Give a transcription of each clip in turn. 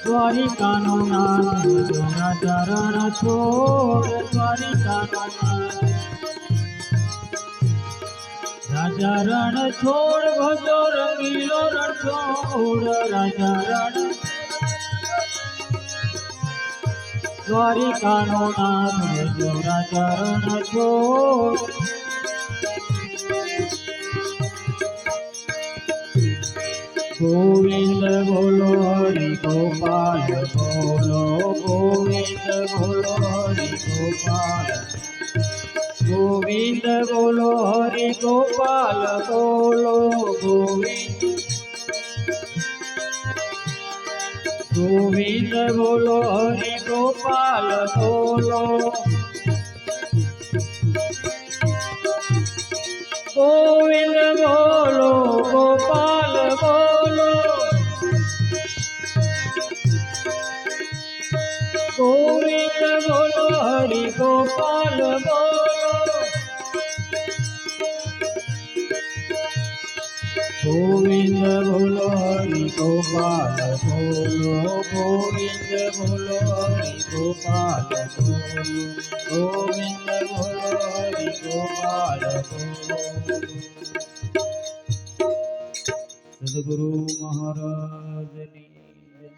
દ્વારિકાનો નાથ જોના ચરણ છોડ દ્વારિકાનો નાથ રાજા રણ છોડ ભજો રંગીલો રણ છોડ રાજા રણ દ્વારિકાનો નાથ ભજો રાજા રણ છોડ ગોવિંદ બોલો હરિ ગોપાલ બોલો ગોવિંદ બોલો હરિ ગોપાલ ગોવિંદ બોલો હરિ ગોપાલ બોલો ગોવિંદ ગોવિંદ બોલો હરિ ગોપાલ બોલો ગોવિંદ બોલો ગોપાલ બોલો ગોવિંદ બોલો હરિ ગોપાલ બોલો ગોવિંદ બોલો હરિ ગોપાલ બોલો ગોવિંદ બોલો હરિ ગોપાલ બોલો ગોવિંદ બોલો હરિ ગોપાલ બોલો સદગુરુ મહારાજની જય.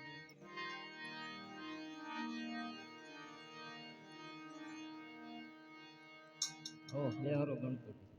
ઓ બે હારો ગણપતિ.